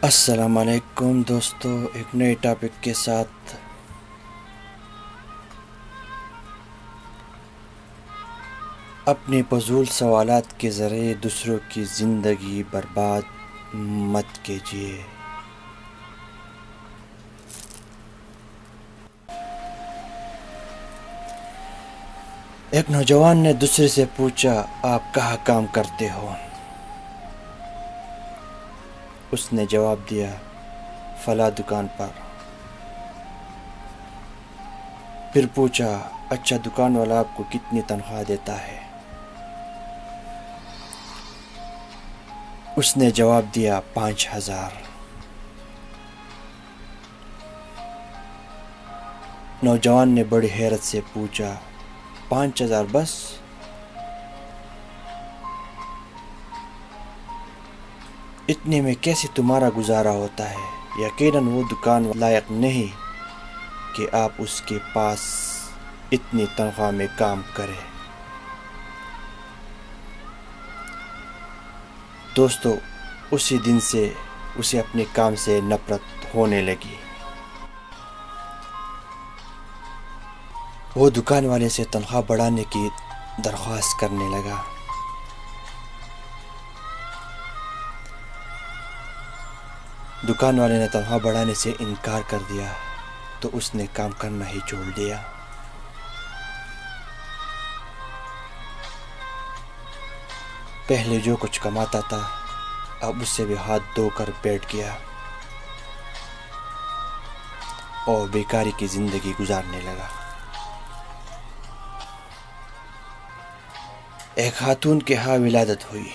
السلام علیکم دوستو، ایک نئے ٹاپک کے ساتھ اپنے فضول سوالات کے ذریعے دوسروں کی زندگی برباد مت کیجیے۔ ایک نوجوان نے دوسرے سے پوچھا، آپ کہاں کام کرتے ہو؟ اس نے جواب دیا، فلاں دکان پر۔ پھر پوچھا، اچھا دکان والا آپ کو کتنی تنخواہ دیتا ہے؟ اس نے جواب دیا، 5,000۔ نوجوان نے بڑی حیرت سے پوچھا، 5,000 بس؟ اتنے میں کیسے تمہارا گزارا ہوتا ہے؟ یقیناً وہ دکان لائق نہیں کہ آپ اس کے پاس اتنی تنخواہ میں کام کریں۔ دوستو، اسی دن سے اسے اپنے کام سے نفرت ہونے لگی۔ وہ دکان والے سے تنخواہ بڑھانے کی درخواست کرنے لگا۔ دکان والے نے تنخواہ بڑھانے سے انکار کر دیا تو اس نے کام کرنا ہی چھوڑ دیا۔ پہلے جو کچھ کماتا تھا اب اس سے بھی ہاتھ دھو کر بیٹھ گیا اور بیکاری کی زندگی گزارنے لگا۔ ایک خاتون کے ہاں ولادت ہوئی۔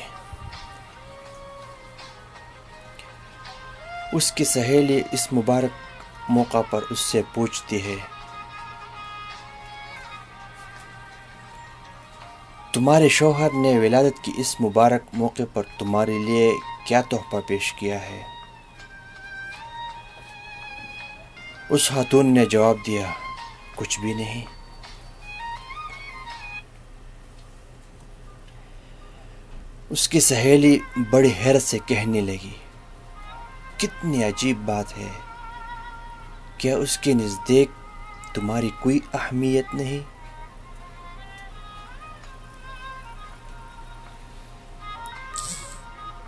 اس کی سہیلی اس مبارک موقع پر اس سے پوچھتی ہے، تمہارے شوہر نے ولادت کی اس مبارک موقع پر تمہارے لیے کیا تحفہ پیش کیا ہے؟ اس خاتون نے جواب دیا، کچھ بھی نہیں۔ اس کی سہیلی بڑی حیرت سے کہنے لگی، کتنی عجیب بات ہے، کیا اس کے نزدیک تمہاری کوئی اہمیت نہیں؟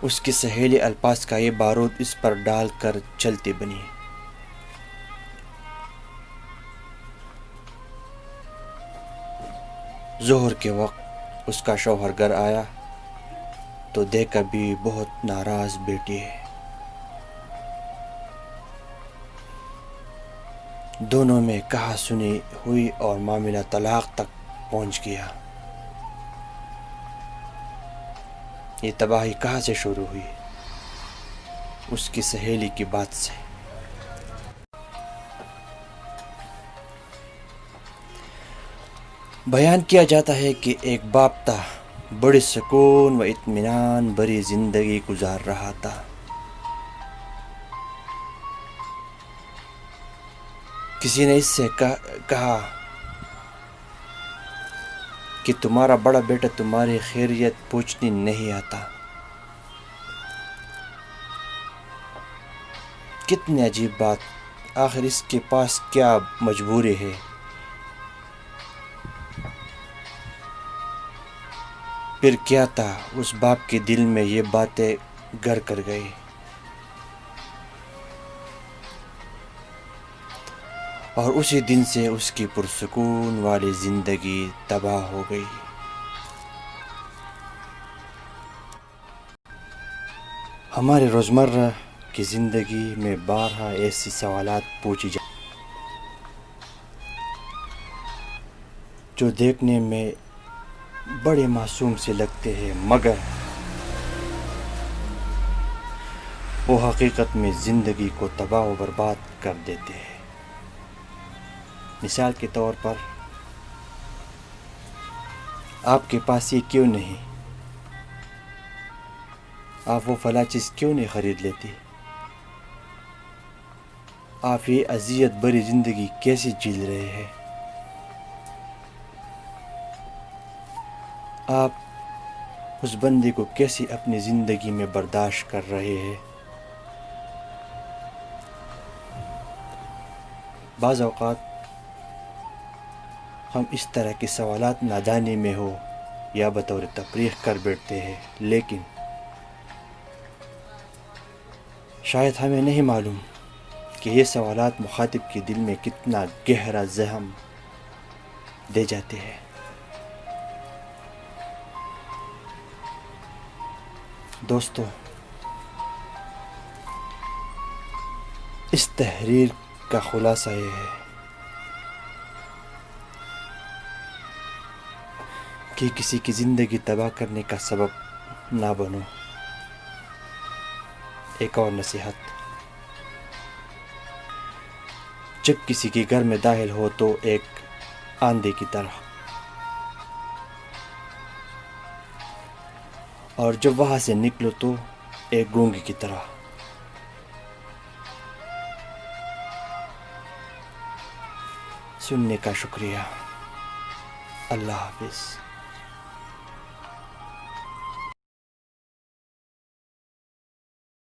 اس کی سہیلی الفاظ کا یہ بارود اس پر ڈال کر چلتی بنی۔ ظہر کے وقت اس کا شوہر گھر آیا تو دیکھا بھی بہت ناراض بیٹی ہے۔ دونوں میں کہا سنی ہوئی اور معاملہ طلاق تک پہنچ گیا۔ یہ تباہی کہاں سے شروع ہوئی؟ اس کی سہیلی کی بات سے۔ بیان کیا جاتا ہے کہ ایک باپ تھا، بڑے سکون و اطمینان بھری زندگی گزار رہا تھا۔ کسی نے اس سے کہا کہ تمہارا بڑا بیٹا تمہاری خیریت پوچھنے نہیں آتا۔ کتنی عجیب بات، آخر اس کے پاس کیا مجبوری ہے؟ پھر کیا تھا اس باپ کے دل میں یہ باتیں گھر کر گئی؟ اور اسی دن سے اس کی پرسکون والی زندگی تباہ ہو گئی۔ ہمارے روزمرہ کی زندگی میں بارہا ایسی سوالات پوچھی جاتی جو دیکھنے میں بڑے معصوم سے لگتے ہیں، مگر وہ حقیقت میں زندگی کو تباہ و برباد کر دیتے ہیں۔ مثال کے طور پر، آپ کے پاس یہ کیوں نہیں؟ آپ وہ فلاں چیز کیوں نہیں خرید لیتی؟ آپ یہ اذیت بھری زندگی کیسے جی رہے ہیں؟ آپ اس بندے کو کیسے اپنی زندگی میں برداشت کر رہے ہیں؟ بعض اوقات ہم اس طرح کے سوالات نادانی میں ہو یا بطور تفریح کر بیٹھتے ہیں، لیکن شاید ہمیں نہیں معلوم کہ یہ سوالات مخاطب کے دل میں کتنا گہرا زخم دے جاتے ہیں۔ دوستو، اس تحریر کا خلاصہ یہ ہے کہ کسی کی زندگی تباہ کرنے کا سبب نہ بنو۔ ایک اور نصیحت، جب کسی کے گھر میں داخل ہو تو ایک آندھے کی طرح، اور جب وہاں سے نکلو تو ایک گونگے کی طرح۔ سننے کا شکریہ۔ اللہ حافظ۔